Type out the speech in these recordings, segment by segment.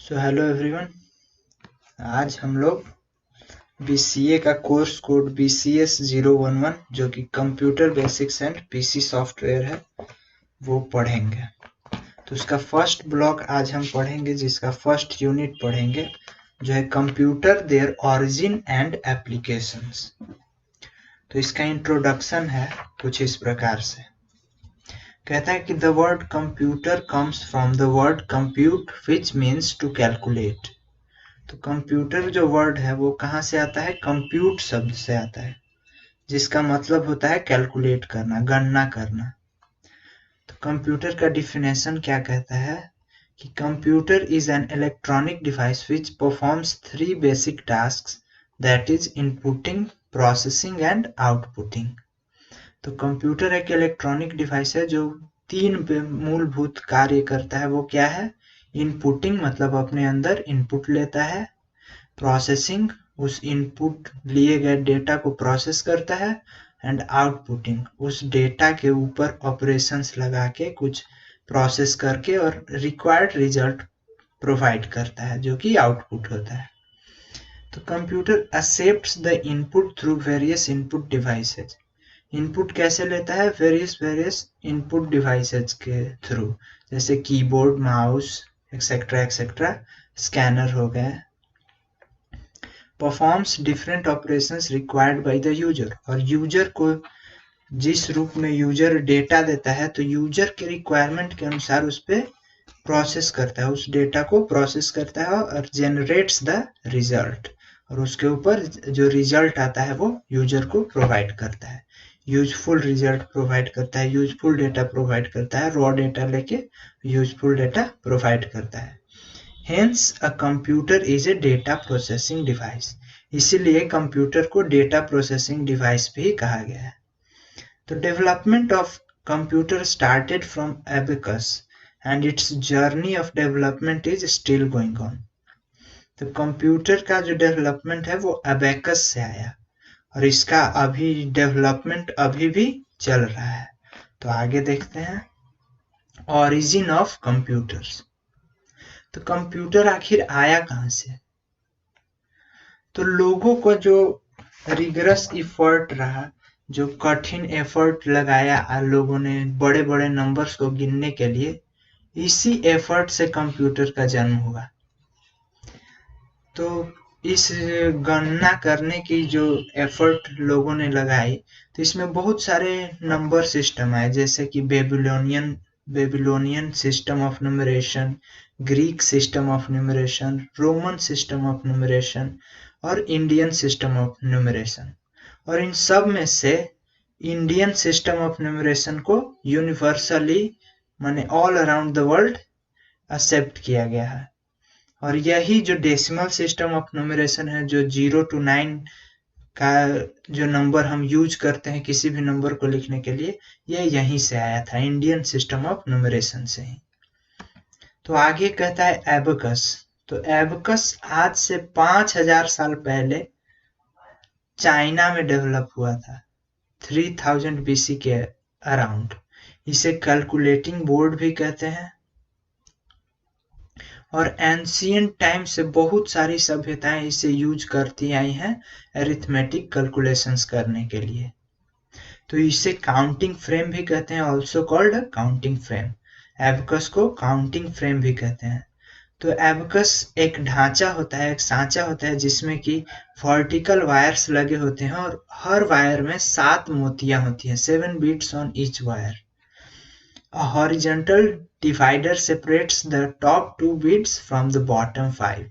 So hello everyone. आज हम लोग BCA का कोर्स कोड BCS 011 जो कि computer basics and PC software है वो पढ़ेंगे। तो उसका फर्स्ट ब्लॉक आज हम पढ़ेंगे, जिसका फर्स्ट यूनिट पढ़ेंगे जो है computer their origin and applications. तो इसका इंट्रोडक्शन है कुछ इस प्रकार से। कहता है कि the word computer comes from the word compute which means to calculate. तो कंप्यूटर जो वर्ड है वो कहाँ से आता है? कंप्यूट शब्द से आता है, जिसका मतलब होता है कैलकुलेट करना, गणना करना। तो कंप्यूटर का डिफिनेशन क्या कहता है कि computer is an electronic device which performs 3 basic tasks, that is inputting, processing and outputting. तो कंप्यूटर एक इलेक्ट्रॉनिक डिवाइस है जो 3 मूलभूत कार्य करता है। वो क्या है? इनपुटिंग मतलब अपने अंदर इनपुट लेता है, प्रोसेसिंग उस इनपुट लिए गए डेटा को प्रोसेस करता है, एंड आउटपुटिंग उस डेटा के ऊपर ऑपरेशंस लगा के कुछ प्रोसेस करके और रिक्वायर्ड रिजल्ट प्रोवाइड करता है, जो कि आउटपुट होता है। तो computer accepts the input through various input devices. Input कैसे लेता है? वेरियस इनपुट डिवाइसेज के थ्रू, जैसे keyboard, mouse etcetera etcetera, scanner हो गए। Performs different operations required by the user, और यूजर को जिस रूप में यूजर डेटा देता है तो यूजर के रिक्वायरमेंट के अनुसार उस पर प्रोसेस करता है, उस डेटा को प्रोसेस करता है और जनरेट्स द रिजल्ट, और उसके ऊपर जो रिजल्ट आता है वो यूजर को प्रोवाइड करता है। यूजफुल रिजल्ट प्रोवाइड करता है, यूजफुल डेटा प्रोवाइड करता है, रॉ डेटा लेके यूजफुल डेटा प्रोवाइड करता है। Hence, a computer is a data processing device. इसीलिए कंप्यूटर को डेटा प्रोसेसिंग डिवाइस भी कहा गया है। तो development of computer started from abacus and it's journey of development is still going on. तो कंप्यूटर का जो डेवलपमेंट है वो एबेकस से आया, और इसका अभी डेवलपमेंट अभी भी चल रहा है। तो आगे देखते हैं ओरिजिन ऑफ कंप्यूटर्स। तो कंप्यूटर आखिर आया कहाँ से? तो लोगों को जो रिगरस इफर्ट रहा, जो कठिन एफर्ट लगाया लोगों ने बड़े बड़े नंबर्स को गिनने के लिए, इसी एफर्ट से कंप्यूटर का जन्म हुआ। तो इस गणना करने की जो एफर्ट लोगों ने लगाई, तो इसमें बहुत सारे नंबर सिस्टम आए, जैसे कि Babylonian system of numeration, Greek system of numeration, Roman system of numeration और इंडियन सिस्टम ऑफ न्यूमरेशन। और इन सब में से इंडियन सिस्टम ऑफ न्यूमरेशन को यूनिवर्सली माने all around the world accept किया गया है। और यही जो डेसिमल सिस्टम ऑफ न्यूमरेशन है, जो 0 to 9 का जो नंबर हम यूज करते हैं किसी भी नंबर को लिखने के लिए, ये यहीं से आया था, इंडियन सिस्टम ऑफ न्यूमरेशन से ही। तो आगे कहता है एबकस। तो एबकस आज से 5000 साल पहले चाइना में डेवलप हुआ था, 3000 BC के अराउंड। इसे कैलकुलेटिंग बोर्ड भी कहते हैं। और एंशियंट टाइम से बहुत सारी सभ्यताएं इसे यूज करती आई हैं अरिथमेटिक कैलकुलेशंस करने के लिए। तो इसे काउंटिंग फ्रेम भी कहते हैं, also called counting frame. Abacus को काउंटिंग फ्रेम भी कहते हैं। तो एबकस एक ढांचा होता है, एक सांचा होता है, जिसमें कि वर्टिकल वायर्स लगे होते हैं, और हर वायर में 7 मोतियां होती हैं, 7 beads on each wire. A horizontal divider separates the top 2 bits from the bottom 5.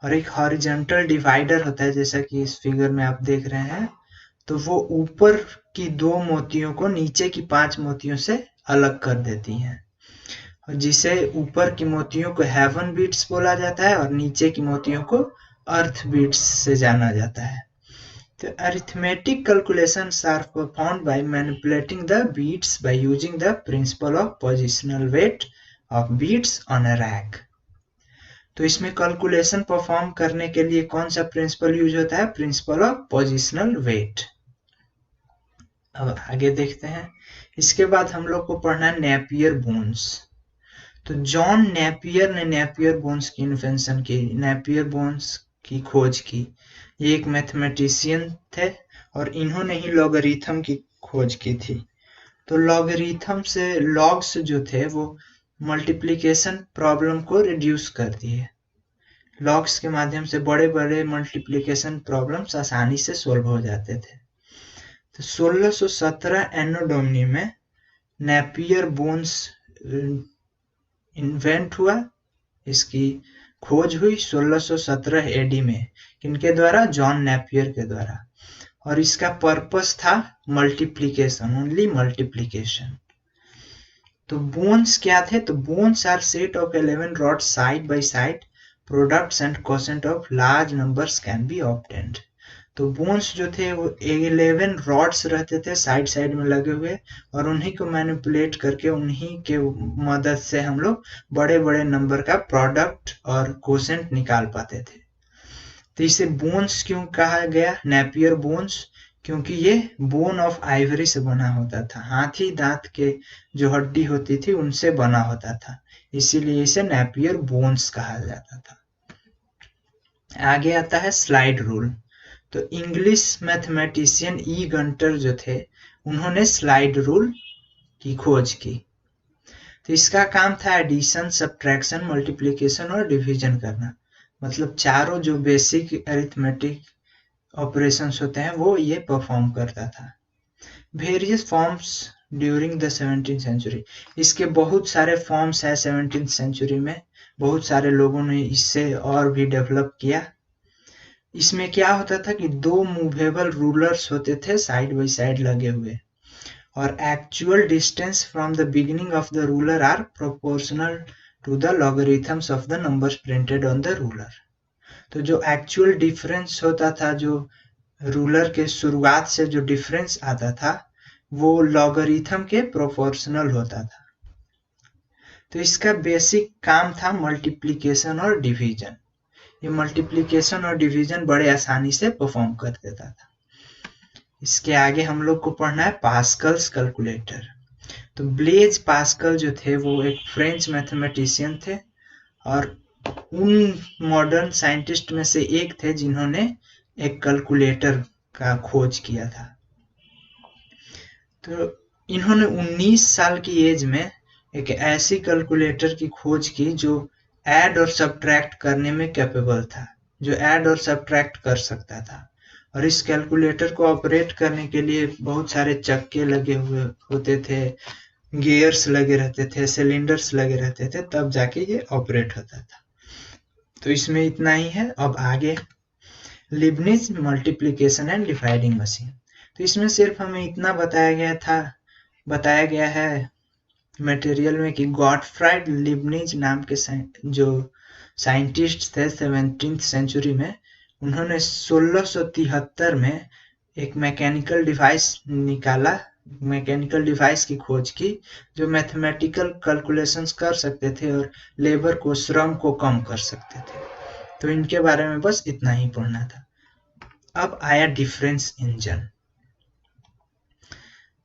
और एक हॉरिजॉन्टल डिवाइडर होता है, जैसा कि इस फिगर में आप देख रहे हैं। तो वो ऊपर की 2 मोतियों को नीचे की 5 मोतियों से अलग कर देती हैं, और जिसे ऊपर की मोतियों को हेवन बीट्स बोला जाता है और नीचे की मोतियों को अर्थ बीट्स से जाना जाता है। The arithmetic calculations are performed by manipulating the beats by using the principle of positional weight of beats on a rack. तो इसमें कैलकुलेशन परफॉर्म करने के लिए कौन सा प्रिंसिपल यूज होता है? Principle of positional weight. अब आगे देखते हैं। इसके बाद हम लोग को पढ़ना है नेपियर बोन्स। तो जॉन नेपियर ने नेपियर बोन्स की इन्वेंशन की, नेपियर बोन्स की खोज की। ये एक मैथमेटिशियन थे और इन्होंने ही लॉगरिथम की खोज की थी। तो लॉगरिथम से लॉग्स जो थे वो मल्टीप्लिकेशन प्रॉब्लम को रिड्यूस कर दिए। लॉग्स के माध्यम से बड़े बड़े मल्टीप्लिकेशन प्रॉब्लम्स आसानी से सोल्व हो जाते थे। तो 1617 एनो डोमिनी में नेपियर बोन्स इन्वेंट हुआ, इसकी खोज हुई 1617 एडी में। किनके द्वारा? जॉन नेपियर के द्वारा। और इसका पर्पस था मल्टीप्लिकेशन, ओनली मल्टीप्लिकेशन। तो बोन्स क्या थे? तो bones are set of 11 rods side by side, products and quotient of large numbers can be obtained. तो बोन्स जो थे वो 11 रॉड्स रहते थे साइड साइड में लगे हुए, और उन्हीं को मैनिपुलेट करके उन्हीं के मदद से हम लोग बड़े बड़े नंबर का प्रोडक्ट और कोशेंट निकाल पाते थे। तो इसे बोन्स क्यों कहा गया, नेपियर बोन्स? क्योंकि ये बोन ऑफ आइवरी से बना होता था, हाथी दांत के जो हड्डी होती थी उनसे बना होता था, इसीलिए इसे नेपियर बोन्स कहा जाता था। आगे आता है स्लाइड रूल। तो इंग्लिश मैथमेटिशियन ई गंटर जो थे उन्होंने स्लाइड रूल की खोज की। तो इसका काम था एडिशन, सब्ट्रैक्शन, मल्टीप्लिकेशन और डिवीजन करना। मतलब चारों जो बेसिक अरिथमेटिक ऑपरेशंस होते हैं वो ये परफॉर्म करता था। Various forms during the 17th century, इसके बहुत सारे फॉर्म्स है 17th सेंचुरी में, बहुत सारे लोगों ने इससे और भी डेवलप किया। इसमें क्या होता था कि दो मूवेबल रूलर्स होते थे साइड बाय साइड लगे हुए, और actual distance from the beginning of the ruler are proportional to the logarithms of the numbers printed on the ruler. तो जो एक्चुअल डिफरेंस होता था, जो रूलर के शुरुआत से जो डिफरेंस आता था वो लॉगरिथम के प्रोपोर्शनल होता था। तो इसका बेसिक काम था मल्टीप्लिकेशन और डिवीजन। ये मल्टीप्लिकेशन और डिवीजन बड़े आसानी से परफॉर्म कर देता था। इसके आगे हम लोग को पढ़ना है पास्कल्स कैलकुलेटर। तो ब्लेज पास्कल जो थे वो एक फ्रेंच मैथमेटिशियन थे और उन मॉडर्न साइंटिस्ट में से एक थे जिन्होंने एक कैलकुलेटर का खोज किया था। तो इन्होंने 19 साल की एज में एक ऐसी कैलकुलेटर की खोज की जो ऐड और सब्ट्रैक्ट करने में कैपेबल था, जो ऐड और सब्ट्रैक्ट कर सकता था। और इस कैलकुलेटर को ऑपरेट करने के लिए बहुत सारे चक्के लगे हुए होते थे, गियर्स लगे रहते थे, सिलेंडर्स लगे रहते थे, तब जाके ये ऑपरेट होता था। तो इसमें इतना ही है। अब आगे Leibniz multiplication and dividing machine. तो इसमें सिर्फ हमें इतना बताया गया है मटेरियल में कि गॉटफ्राइड लिबनिज नाम के जो साइंटिस्ट थे 17th सेंचुरी में, उन्होंने 1673 में एक मैकेनिकल डिवाइस निकाला, मैकेनिकल डिवाइस की खोज की जो मैथमेटिकल कैलकुलेशंस कर सकते थे और लेबर को, श्रम को कम कर सकते थे। तो इनके बारे में बस इतना ही पढ़ना था। अब आया डिफरेंस इंजन।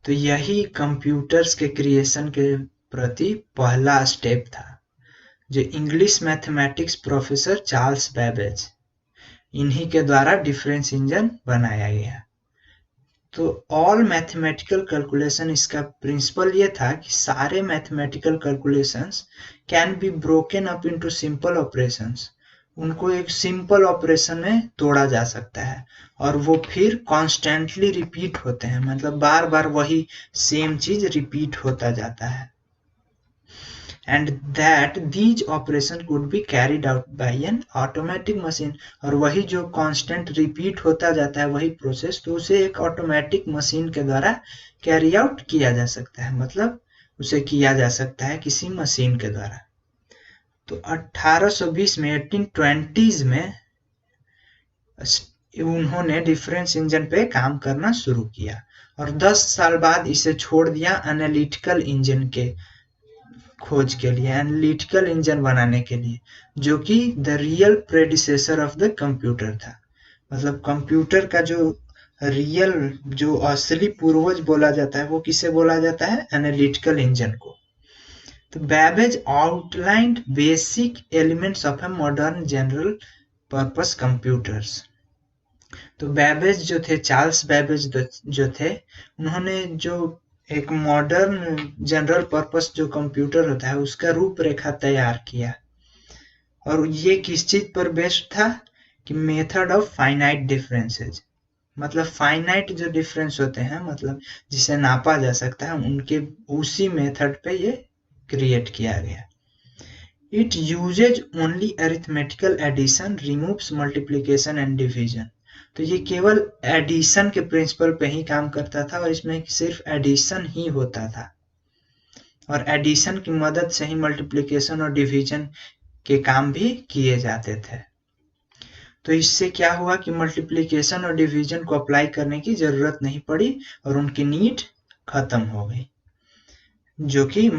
तो यही कंप्यूटर्स के क्रिएशन के प्रति पहला स्टेप था, जो English mathematics professor Charles Babbage, इन्हीं के द्वारा डिफरेंस इंजन बनाया गया। तो ऑल मैथमेटिकल कैलकुलेशन, इसका प्रिंसिपल ये था कि सारे mathematical calculations can be broken up into simple operations, उनको एक सिंपल ऑपरेशन में तोड़ा जा सकता है और वो फिर कॉन्स्टेंटली रिपीट होते हैं, मतलब बार बार वही सेम चीज रिपीट होता जाता है। And that these operation could be carried out by N automatic machine, और वही जो कांस्टेंट रिपीट होता जाता है वही प्रोसेस, तो उसे एक ऑटोमेटिक मशीन के द्वारा कैरी आउट किया जा सकता है, मतलब उसे किया जा सकता है किसी मशीन के द्वारा। तो 1820 में 1820s में उन्होंने डिफरेंस इंजन पे काम करना शुरू किया और 10 साल बाद इसे छोड़ दिया एनालिटिकल इंजन के खोज के लिए, एनालिटिकल इंजन बनाने के लिए, जो कि the real predecessor of the computer था। मतलब कंप्यूटर का जो रियल, जो असली पूर्वज बोला जाता है वो किसे बोला जाता है? एनालिटिकल इंजन को। तो Babbage outlined basic elements of a modern general purpose computers. तो बैबेज जो थे, चार्ल्स बैबेज जो थे, उन्होंने जो एक मॉडर्न जनरल पर्पस जो कंप्यूटर होता है उसका रूपरेखा तैयार किया। और ये किस चीज पर बेस्ड था कि मेथड ऑफ फाइनाइट डिफरेंसेस, मतलब फाइनाइट जो डिफरेंस होते हैं, मतलब जिसे नापा जा सकता है, उनके उसी मेथड पे ये क्रिएट किया गया। It uses only arithmetical addition, removes multiplication and division. तो ये केवल एडिशन के प्रिंसिपल पे ही काम करता था और इसमें सिर्फ एडिशन ही होता था, और एडिशन की मदद से ही मल्टीप्लिकेशन और डिवीजन के काम भी किए जाते थे। तो इससे क्या हुआ कि मल्टीप्लिकेशन और डिवीजन को अप्लाई करने की जरूरत नहीं पड़ी और उनकी नीड खत्म हो गई, जो कि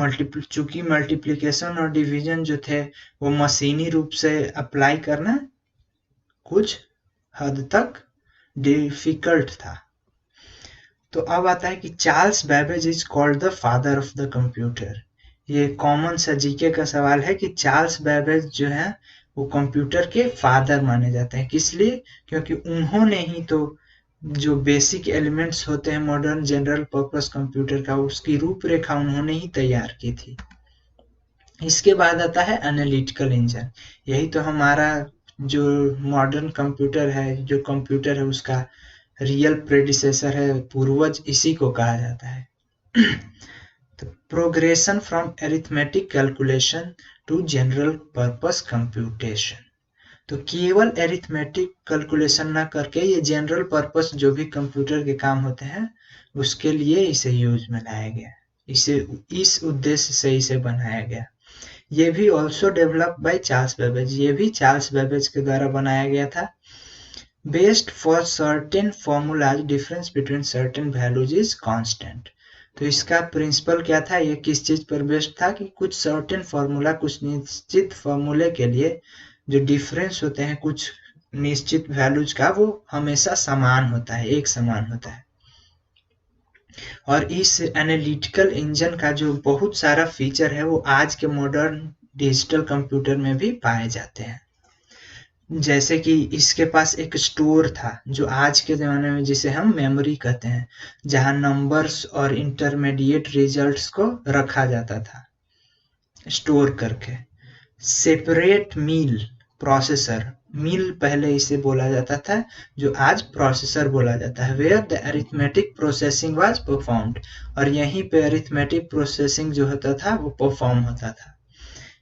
चूंकि मल्टीप्लिकेशन और डिवीजन जो थे वो मशीनी रूप से अप्लाई करना कुछ हद तक डिफिकल्ट था। तो अब आता है कि Charles Babbage is called the father of the computer. ये कॉमन सा जीके का सवाल है कि चार्ल्स बैबेज जो है वो कंप्यूटर के फादर माने जाते हैं। किस लिए? क्योंकि उन्होंने ही तो जो बेसिक एलिमेंट्स होते हैं मॉडर्न जनरल पर्पस कंप्यूटर का, उसकी रूपरेखा उन्होंने ही तैयार की थी। इसके बाद आता है एनालिटिकल इंजन। यही तो हमारा जो मॉडर्न कंप्यूटर है, जो कंप्यूटर है उसका रियल प्रेडिसेसर है, पूर्वज इसी को कहा जाता है। तो progression from arithmetic calculation to general purpose computation. तो केवल अरिथमेटिक कैलकुलेशन ना करके ये जनरल पर्पस जो भी कंप्यूटर के काम होते हैं उसके लिए इसे यूज में लाया गया, इसे इस उद्देश्य से इसे बनाया गया। ये भी also develop by Charles Babbage, ये भी चार्ल्स बैबेज के द्वारा बनाया गया था। Based for certain formulas, difference between certain values is constant. तो इसका प्रिंसिपल क्या था, ये किस चीज पर बेस्ड था कि कुछ सर्टेन फॉर्मूला, कुछ निश्चित फॉर्मूले के लिए जो डिफरेंस होते हैं कुछ निश्चित वैल्यूज का, वो हमेशा समान होता है, एक समान होता है। और इस एनालिटिकल इंजन का जो बहुत सारा फीचर है वो आज के मॉडर्न डिजिटल कंप्यूटर में भी पाए जाते हैं। जैसे कि इसके पास एक स्टोर था जो आज के ज़माने में जिसे हम मेमोरी कहते हैं, जहां नंबर्स और इंटरमीडिएट रिजल्ट्स को रखा जाता था स्टोर करके। सेपरेट मील प्रोसेसर, मील पहले इसे बोला जाता था जो आज प्रोसेसर बोला जाता है, where the arithmetic processing was performed, और यहीं पे अरिथमेटिक प्रोसेसिंग जो होता था वो परफॉर्म होता था।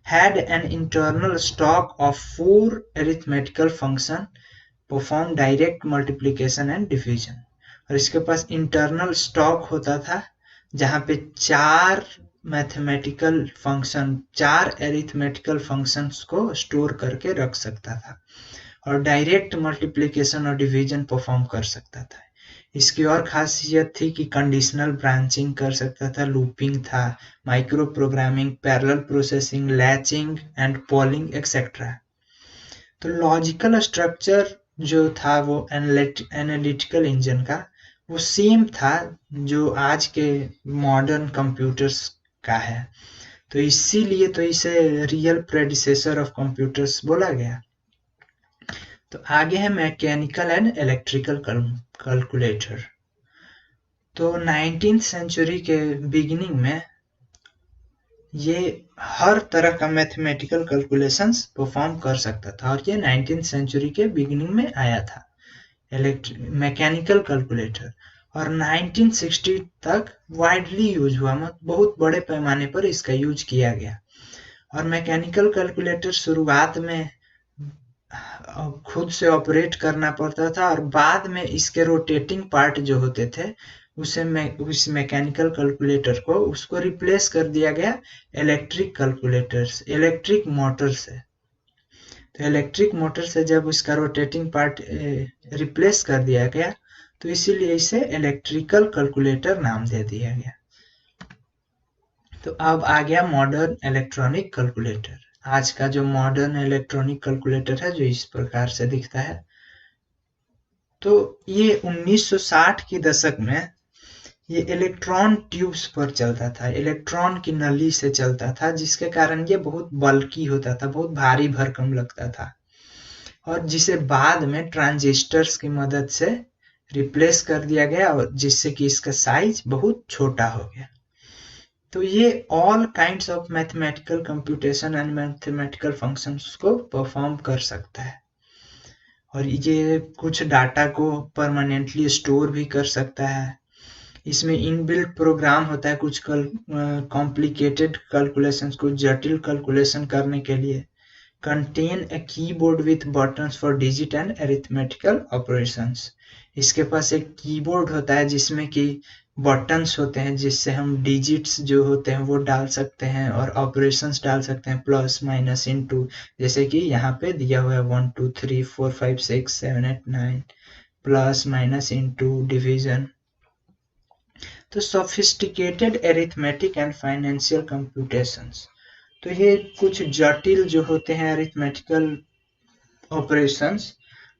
had an internal stock of 4 arithmetical function perform direct multiplication and division। और इसके पास इंटरनल स्टॉक होता था जहां पे 4 मैथमेटिकल फंक्शन, 4 एरिथमेटिकल फंक्शंस को स्टोर करके रख सकता था और डायरेक्ट मल्टीप्लिकेशन और डिवीजन परफॉर्म कर सकता था। इसकी और खासियत थी कि कंडीशनल ब्रांचिंग कर सकता था, लूपिंग था, micro programming, parallel processing, latching and polling etcetera. तो लॉजिकल स्ट्रक्चर जो था वो एनालिटिकल इंजन का वो सेम था जो आज के मॉडर्न कंप्यूटर्स का है, तो इसीलिए तो इसे रियल प्रेडिसेसर ऑफ कंप्यूटर्स बोला गया। तो आगे है मैकेनिकल एंड इलेक्ट्रिकल कैलकुलेटर। तो 19th सेंचुरी के बिगिनिंग में ये हर तरह का मैथमेटिकल कैलकुलेशंस परफॉर्म कर सकता था, और ये 19th सेंचुरी के बिगिनिंग में आया था मैकेनिकल कैलकुलेटर, और 1960 तक वाइडली यूज हुआ, बहुत बड़े पैमाने पर इसका यूज किया गया। और मैकेनिकल कैलकुलेटर शुरुआत में खुद से ऑपरेट करना पड़ता था और बाद में इसके रोटेटिंग पार्ट जो होते थे उस मैकेनिकल कैलकुलेटर को उसको रिप्लेस कर दिया गया इलेक्ट्रिक कैलकुलेटर्स, इलेक्ट्रिक मोटर से। तो इलेक्ट्रिक मोटर से जब उसका रोटेटिंग पार्ट रिप्लेस कर दिया गया तो इसीलिए इसे इलेक्ट्रिकल कैलकुलेटर नाम दे दिया गया। तो अब आ गया मॉडर्न इलेक्ट्रॉनिक कैलकुलेटर। आज का जो मॉडर्न इलेक्ट्रॉनिक कैलकुलेटर है जो इस प्रकार से दिखता है। तो ये 1960 के दशक में ये इलेक्ट्रॉन ट्यूब्स पर चलता था, इलेक्ट्रॉन की नली से चलता था, जिसके कारण ये बहुत बल्की होता था, बहुत भारी भरकम लगता था, और जिसे बाद में ट्रांजिस्टर्स की मदद से रिप्लेस कर दिया गया, और जिससे कि इसका साइज बहुत छोटा हो गया। तो ये all kinds of mathematical computation and mathematical functions को परफॉर्म कर सकता है, और ये कुछ डाटा को परमानेंटली स्टोर भी कर सकता है। इसमें इनबिल्ट प्रोग्राम होता है कुछ कॉम्प्लिकेटेड कैलकुलेशंस को, जटिल कैलकुलेशन करने के लिए। Contain a keyboard with buttons for digit and arithmetical operations. इसके पास एक कीबोर्ड होता है जिसमें कि बटन्स होते हैं, जिससे हम डिजिट्स जो होते हैं वो डाल सकते हैं और ऑपरेशंस डाल सकते हैं, प्लस माइनस इनटू, जैसे कि यहाँ पे दिया हुआ है 1 2 3 4 5 6 7 8 9, प्लस माइनस इनटू डिवीजन। तो sophisticated arithmetic and financial computations, तो ये कुछ जटिल जो होते हैं अरिथमेटिकल ऑपरेशंस,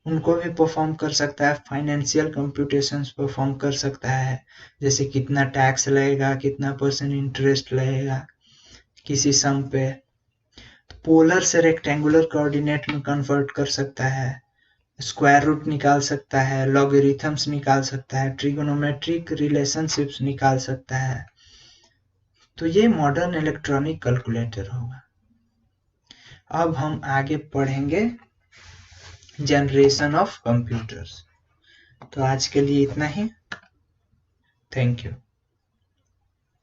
उनको भी परफॉर्म कर सकता है। फाइनेंशियल कंप्यूटेशंस परफॉर्म कर सकता है, जैसे कितना टैक्स लगेगा, कितना % इंटरेस्ट लगेगा किसी सम पे। पोलर से रेक्टेंगुलर कोऑर्डिनेट में कन्वर्ट कर सकता है, स्क्वायर रूट निकाल सकता है, लॉगरिथम्स निकाल सकता है, ट्रिगोनोमेट्रिक रिलेशनशिप्स निकाल सकता है। तो ये मॉडर्न इलेक्ट्रॉनिक कैलकुलेटर होगा। अब हम आगे पढ़ेंगे जनरेशन ऑफ कंप्यूटर्स। तो आज के लिए इतना ही। Thank you.